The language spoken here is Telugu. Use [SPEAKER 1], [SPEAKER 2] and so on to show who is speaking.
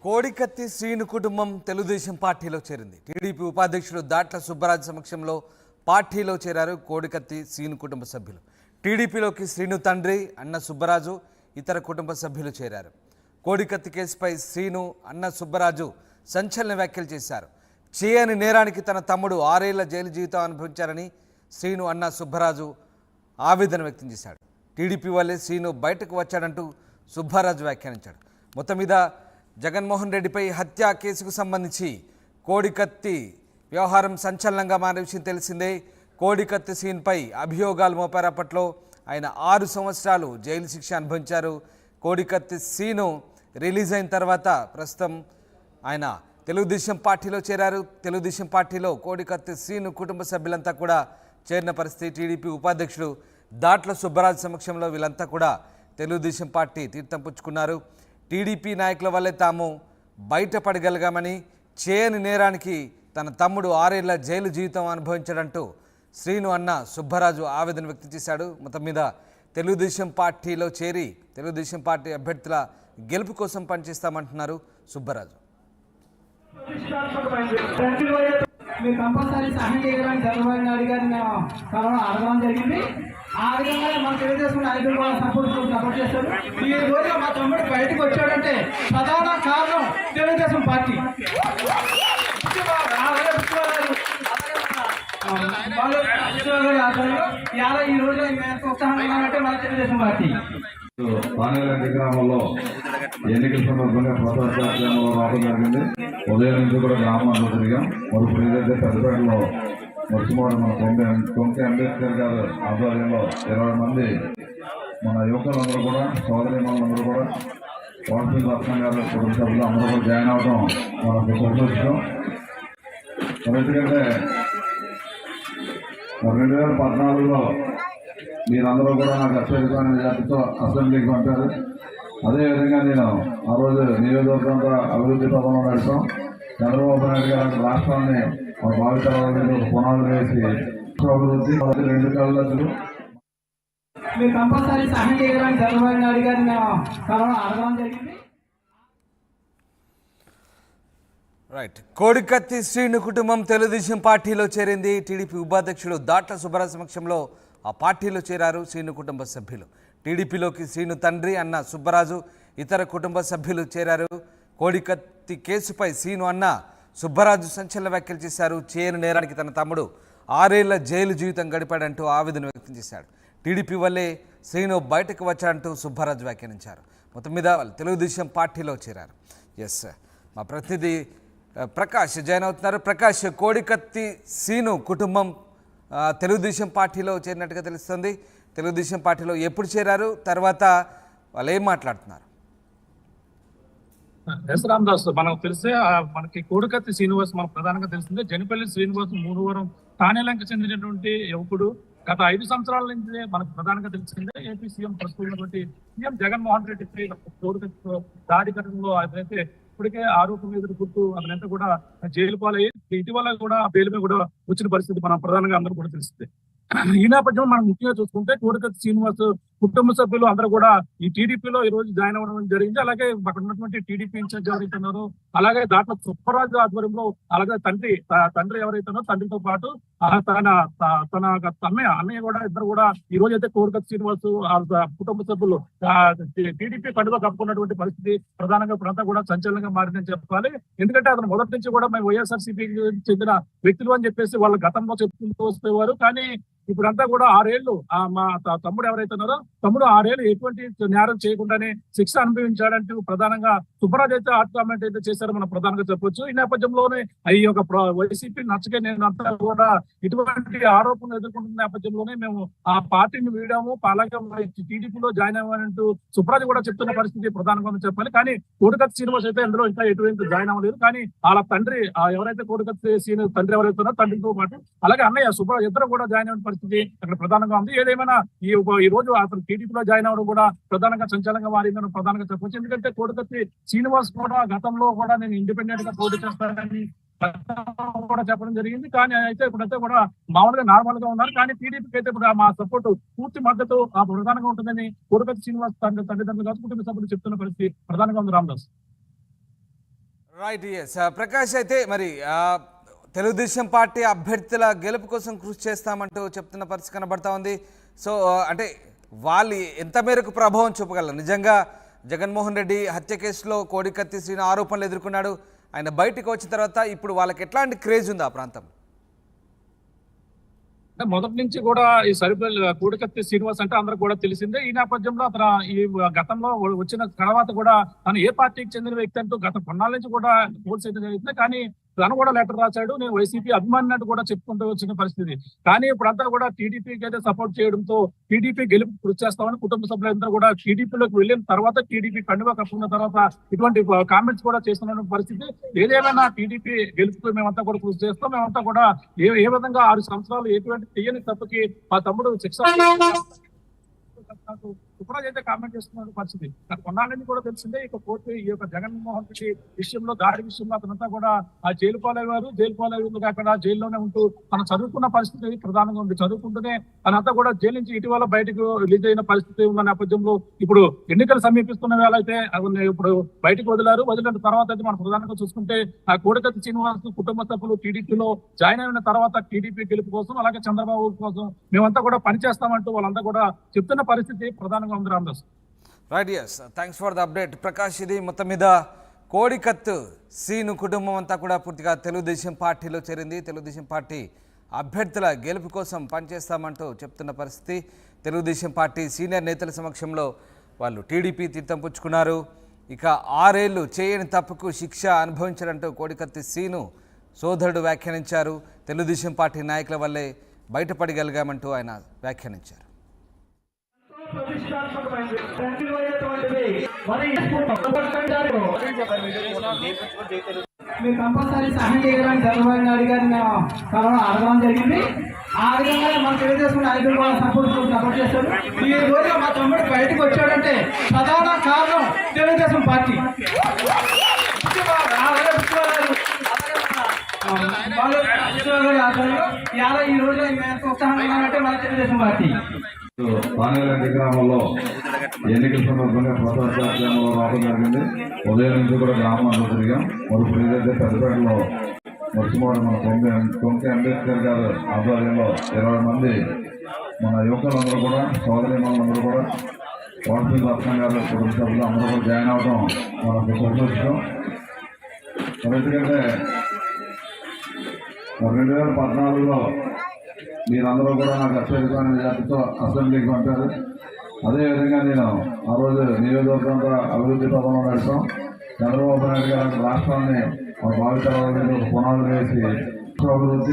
[SPEAKER 1] కోడికత్తి శ్రీను కుటుంబం తెలుగుదేశం పార్టీలో చేరింది. టీడీపీ ఉపాధ్యక్షుడు దాట్ల సుబ్బరాజు సమక్షంలో పార్టీలో చేరారు కోడికత్తి శ్రీను కుటుంబ సభ్యులు. టీడీపీలోకి శ్రీను తండ్రి అన్న సుబ్బరాజు ఇతర కుటుంబ సభ్యులు చేరారు. కోడికత్తి కేసుపై శ్రీను అన్న సుబ్బరాజు సంచలన వ్యాఖ్యలు చేశారు. చేయని నేరానికి తన తమ్ముడు 6 ఏళ్ల జైలు జీవితం అనుభవించారని శ్రీను అన్న సుబ్బరాజు ఆవేదన వ్యక్తం చేశాడు. టీడీపీ వల్లే శ్రీను బయటకు వచ్చాడంటూ సుబ్బరాజు వ్యాఖ్యానించాడు. మొత్తం మీద జగన్మోహన్ రెడ్డిపై హత్య కేసుకు సంబంధించి కోడికత్తి వ్యవహారం సంచలనంగా మారిన విషయం తెలిసిందే. కోడికత్తి శ్రీనుపై అభియోగాలు మోపారు. అప్పట్లో ఆయన 6 సంవత్సరాలు జైలు శిక్ష అనుభవించారు. కోడికత్తి శ్రీను రిలీజ్ అయిన తర్వాత ప్రస్తుతం ఆయన తెలుగుదేశం పార్టీలో చేరారు. తెలుగుదేశం పార్టీలో కోడికత్తి శ్రీను కుటుంబ సభ్యులంతా కూడా చేరిన పరిస్థితి. టీడీపీ ఉపాధ్యక్షుడు దాట్ల సుబ్బరాజు సమక్షంలో వీళ్ళంతా కూడా తెలుగుదేశం పార్టీ తీర్థం పుచ్చుకున్నారు. టీడీపీ నాయకుల వల్లే తాము బయటపడగలిగామని, చేయని నేరానికి తన తమ్ముడు 6 ఏళ్ల జైలు జీవితం అనుభవించాడంటూ శ్రీను అన్న సుబ్బరాజు ఆవేదన వ్యక్తం చేశాడు. మొత్తం మీద తెలుగుదేశం పార్టీలో చేరి తెలుగుదేశం పార్టీ అభ్యర్థుల గెలుపు కోసం పనిచేస్తామంటున్నారు సుబ్బరాజు.
[SPEAKER 2] మీరు కంపల్సరీ సహాయం చేయడానికి చంద్రబాబు నాయుడు గారిని అడగడం జరిగింది. ఆ విధంగా మన తెలుగుదేశం నాయకులు కూడా సపోర్ట్ చేస్తారు. ఈ రోజు మా తమ్ముడు బయటకు వచ్చాడంటే ప్రధాన కారణం తెలుగుదేశం పార్టీ. ఈ రోజు ఉత్సాహంగా అంటే మన తెలుగుదేశం పార్టీ.
[SPEAKER 3] పానేరెడ్డి గ్రామంలో ఎన్నికల సందర్భంగా ప్రచారంలో రావడం జరిగింది. ఉదయం నుంచి కూడా గ్రామంలో తిరిగాం. మరొక ఏదైతే పెద్దపేటలో మర్చిపోవడం మన కొంక అంబేద్కర్ గారు ఆధ్వర్యంలో 20 మంది మన యువకులందరూ కూడా సోదరిమణులందరూ కూడా వాట్సాప్ రత్న గారు కుటుంబ సభ్యులు అందరూ కూడా జాయిన్ అవడం మనకు సంతోషం. ఎందుకంటే 2014లో మీరందరూ కూడా నాకు అత్యధికమైన మెజార్టీతో అసెంబ్లీకి పంపారు. అదేవిధంగా నేను ఆ రోజు నియోజకవర్గంతో అభివృద్ధి పదంలో నడిపాం. చంద్రబాబు నాయుడు గారు రాష్ట్రాన్ని మన భావితరాల పునాదులు వేసి అభివృద్ధి 2 కళ్ళకు
[SPEAKER 2] మీరు కంపల్సరీ సహాయం చేయడానికి చంద్రబాబు నాయుడు గారిని అడగడం జరిగింది.
[SPEAKER 1] రైట్. కోడికత్తి శ్రీను కుటుంబం తెలుగుదేశం పార్టీలో చేరింది. టీడీపీ ఉపాధ్యక్షుడు దాట్ల సుబ్బరాజు సమక్షంలో ఆ పార్టీలో చేరారు శ్రీను కుటుంబ సభ్యులు. టీడీపీలోకి శ్రీను తండ్రి అన్న సుబ్బరాజు ఇతర కుటుంబ సభ్యులు చేరారు. కోడికత్తి కేసుపై శ్రీను అన్న సుబ్బరాజు సంచలన వ్యాఖ్యలు చేశారు. చేయని నేరానికి తన తమ్ముడు 6 ఏళ్ల జైలు జీవితం గడిపాడంటూ ఆవేదన వ్యక్తం చేశాడు. టీడీపీ వల్లే శ్రీను బయటకు వచ్చాడంటూ సుబ్బరాజు వ్యాఖ్యానించారు. మొత్తం మీద వాళ్ళు తెలుగుదేశం పార్టీలో చేరారు. ఎస్, మా ప్రతినిధి ప్రకాష్ జాయిన్ అవుతున్నారు. ప్రకాష్, కోడికత్తి శ్రీను కుటుంబం తెలుగుదేశం పార్టీలో చేరినట్టుగా తెలుస్తుంది. తెలుగుదేశం పార్టీలో ఎప్పుడు చేరారు, తర్వాత వాళ్ళు ఏం మాట్లాడుతున్నారు?
[SPEAKER 4] ఎస్ రామదాస్, మనకు తెలిసే మనకి కోడికత్తి శ్రీనివాస్ మనకు ప్రధానంగా తెలిసిందే. జనపల్లి శ్రీనివాస్ మూడవరం తానేలంక చెందినటువంటి యువకుడు. గత 5 సంవత్సరాల నుంచి మనకు ప్రధానంగా తెలిసిందే. ఏపీ సీఎం ప్రస్తుతం ఉన్నటువంటి సీఎం జగన్మోహన్ రెడ్డి కోడికత్తి దాడి ఘటనలో అదైతే ఇప్పటికే ఆరోపణలు ఎదుర్కొంటూ అతనంతా కూడా జైలు పాలయ్యి ఇటీవల కూడా బెయిల్ మీద కూడా వచ్చిన పరిస్థితి మనం ప్రధానంగా అందరూ కూడా తెలిసిందే. ఈ నేపథ్యంలో మనం ముఖ్యంగా చూసుకుంటే కోడికత్తి శ్రీనివాస్ కుటుంబ సభ్యులు అందరూ కూడా ఈ టీడీపీలో ఈ రోజు జాయిన్ అవ్వడం జరిగింది. అలాగే అక్కడ ఉన్నటువంటి టీడీపీ ఇన్ఛార్జ్ ఎవరైతే ఉన్నారో, అలాగే దాంట్లో సుబ్బరాజు ఆధ్వర్యంలో, అలాగే తండ్రి ఎవరైతే ఉన్నారో తండ్రితో పాటు తన అన్నయ్య కూడా ఇద్దరు కూడా ఈ రోజు అయితే కోడికత్తి శ్రీనివాస్ కుటుంబ సభ్యులు టీడీపీ కండుగా కప్పుకున్నటువంటి పరిస్థితి ప్రధానంగా ఇప్పుడంతా కూడా సంచలనంగా మారిందని చెప్పాలి. ఎందుకంటే అతను మొదటి నుంచి కూడా మేము వైఎస్ఆర్సీపీకి చెందిన వ్యక్తులు అని చెప్పేసి వాళ్ళ గతంలో చెప్పుకుంటూ వస్తేవారు. కానీ ఇప్పుడంతా కూడా 6 ఏళ్లు మా తమ్ముడు ఎవరైతే ఉన్నారో తమ్ముడు 6 ఏళ్లు ఎటువంటి నేరం చేయకుండానే శిక్ష అనుభవించాడంటూ ప్రధానంగా సుబ్బరాజు అయితే ఆర్ట్ కామెంట్ అయితే చేశారో మనం ప్రధానంగా చెప్పొచ్చు. ఈ నేపథ్యంలోనే ఈ యొక్క వైసీపీ నచ్చకే నేను అంతా కూడా ఇటువంటి ఆరోపణలు ఎదుర్కొంటున్న నేపథ్యంలోనే మేము ఆ పార్టీని వీడాము, అలాగే టీడీపీలో జాయిన్ అవ్వాలంటూ సుబ్బరాజు కూడా చెప్తున్న పరిస్థితి ప్రధానంగా చెప్పాలి. కానీ కోడికత్తి శ్రీనివాస్ అయితే ఇందులో ఇంకా ఎటువంటి జాయిన్ అవ్వలేదు. కానీ వాళ్ళ తండ్రి ఎవరైతే కోడికత్తి శ్రీనివాస్ తండ్రి ఎవరైతే ఉన్నారో తండ్రితో పాటు అలాగే అన్నయ్య సుబ్బరాజు ఇద్దరు కూడా జాయిన్ అయిన పరిస్థితి అక్కడ ప్రధానంగా ఉంది. ఏదేమైనా ఈ రోజు అతను టీడీపీలో జాయిన్ అవ్వడం కూడా ప్రధానంగా సంచలనంగా మారిందని ప్రధానంగా చెప్పవచ్చు. ఎందుకంటే కోడికత్తి శ్రీనివాస్ కూడా గతంలో కూడా నేను ఇండిపెండెంట్ గా పోటీ చేస్తానని కూడా చెప్పడం జరిగింది. కానీ అయితే ఇప్పుడైతే కూడా మామూలుగా నార్మల్ గా ఉన్నారు. కానీ టీడీపీకి అయితే ఇప్పుడు మా సపోర్ట్ పూర్తి మద్దతు ప్రధానంగా ఉంటుందని కోడికత్తి శ్రీనివాస్ తల్లిదండ్రులు కాదు కుటుంబ సభ్యులు చెప్తున్న పరిస్థితి ప్రధానంగా ఉంది. రామదాస్.
[SPEAKER 1] రైట్, ఎస్ ప్రకాష్, అయితే మరి తెలుగుదేశం పార్టీ అభ్యర్థుల గెలుపు కోసం కృషి చేస్తామంటూ చెప్తున్న పరిస్థితి కనబడతా ఉంది. సో అంటే వాళ్ళు ఎంత మేరకు ప్రభావం చూపగలరు? నిజంగా జగన్మోహన్ రెడ్డి హత్య కేసులో కోడికత్తి శ్రీను ఆరోపణలు ఎదుర్కొన్నాడు. ఆయన బయటకు వచ్చిన తర్వాత ఇప్పుడు వాళ్ళకి ఎట్లాంటి క్రేజ్ ఉంది ఆ ప్రాంతం?
[SPEAKER 4] అంటే మొదటి నుంచి కూడా ఈ సరిపల్లి కూడికత్తి శ్రీనివాస్ అంటే అందరికి కూడా తెలిసిందే. ఈ నేపథ్యంలో అతను ఈ గతంలో వచ్చిన తర్వాత కూడా తను ఏ పార్టీకి చెందిన వ్యక్తి అంటూ గత కొన్నాళ్ళ నుంచి కూడా పోల్స్ అయితే జరుగుతుంది. కానీ తను కూడా లెటర్ రాశాడు, నేను వైసీపీ అభిమానినట్టు కూడా చెప్పుకుంటూ వచ్చిన పరిస్థితి. కానీ ఇప్పుడంతా కూడా టీడీపీకి అయితే సపోర్ట్ చేయడంతో టీడీపీ గెలుపు కృషి చేస్తామని కుటుంబ సభ్యులందరూ కూడా టీడీపీలోకి వెళ్ళిన తర్వాత, టీడీపీ కండువా కప్పుకున్న తర్వాత ఇటువంటి కామెంట్స్ కూడా చేస్తున్న పరిస్థితి. ఏదేమైనా టీడీపీ గెలుపుకు మేమంతా కూడా కృషి చేస్తాం. మేమంతా కూడా ఏ విధంగా 6 సంవత్సరాలు ఎటువంటి తెలియని తప్పుకి మా తమ్ముడు శిక్ష సుప్రాజ్ అయితే కామెంట్ చేస్తున్న పరిస్థితి. కొన్నాళ్ళని కూడా తెలిసిందే. ఇక కోర్టు ఈ యొక్క జగన్మోహన్ రెడ్డి విషయంలో, దాడి విషయంలో అతనంతా కూడా ఆ జైలు పాలయ్యారు. జైలు పాలయ్యేందుకు కాకుండా జైల్లోనే ఉంటూ తను చదువుకున్న పరిస్థితి ప్రధానంగా ఉంది. చదువుకుంటూనే తనంతా కూడా జైలు నుంచి ఇటీవల బయటకు రిలీజ్ అయిన పరిస్థితి ఉన్న నేపథ్యంలో ఇప్పుడు ఎన్నికలు సమీపిస్తున్న వేళ అయితే ఇప్పుడు బయటకు వదిలిన తర్వాత అయితే మనం ప్రధానంగా చూసుకుంటే ఆ కోడికత్తి శ్రీనివాస్ కుటుంబ సభ్యులు టీడీపీలో జాయిన్ అయిన తర్వాత టీడీపీ గెలుపు కోసం, అలాగే చంద్రబాబు కోసం మేమంతా కూడా పనిచేస్తామంటూ వాళ్ళంతా కూడా చెప్తున్న పరిస్థితి ప్రధానంగా ఉంది. Ramdas
[SPEAKER 1] right, yes thanks for the update Prakash. ఇది మొత్తం మీద కోడికత్తు శ్రీను కుటుంబం అంతా కూడా పూర్తిగా తెలుగుదేశం పార్టీలో చేరింది. తెలుగుదేశం పార్టీ అభ్యర్థుల గెలుపు కోసం పనిచేస్తామంటూ చెప్తున్న పరిస్థితి. తెలుగుదేశం పార్టీ సీనియర్ నేతల సమక్షంలో వాళ్ళు టీడీపీ తీర్థం పుచ్చుకున్నారు. ఇక 6 ఏళ్లు చేయని తప్పుకు శిక్ష అనుభవించారంటూ కోడికత్తి శ్రీను సోదరుడు వ్యాఖ్యానించారు. తెలుగుదేశం పార్టీ నాయకుల వల్లే బయటపడగలిగామంటూ ఆయన వ్యాఖ్యానించారు.
[SPEAKER 2] మీరు కంపల్సరీ సహాయం చేయడానికి చంద్రబాబు నాయుడు గారిని అడగడం జరిగింది. ఆ విధంగా మన తెలుగుదేశం నాయకులు కూడా సపోర్ట్ చేస్తారు. ఈ రోజు మా తమ్ముడు బయటకు వచ్చాడంటే ప్రధాన కారణం తెలుగుదేశం పార్టీ. ఈ రోజు ఉత్సాహంగా అంటే మన తెలుగుదేశం పార్టీ.
[SPEAKER 3] పానేలంటి గ్రామంలో ఎన్నికల సందర్భంగా ప్రసాద్ గ్రామంలో రావడం జరిగింది. ఉదయం నుంచి కూడా గ్రామాల్లో తిరిగాం. మరొక ఏదైతే పెద్దపేటలో మర్చిపోవడం మన కొంకి అంబేద్కర్ గారు ఆధ్వర్యంలో 20 మంది మన యువకులందరూ కూడా, సోదరి మనందరూ కూడా, వాట్సాప్ రత్న గారు కుటుంబ సభ్యులు అందరూ కూడా జాయిన్ అవడం మనకు సంతోషం. ఎందుకంటే 2014లో మీరందరూ కూడా నాకు అత్యధిక మెజార్టీతో అసెంబ్లీకి పంపారు. అదేవిధంగా నేను ఆ రోజు నియోజకవర్గంలో అభివృద్ధి పదంలో నడిపాం. చంద్రబాబు నాయుడు గారు రాష్ట్రాన్ని భావితరాల మీద ఒక పునాదులు వేసి అభివృద్ధి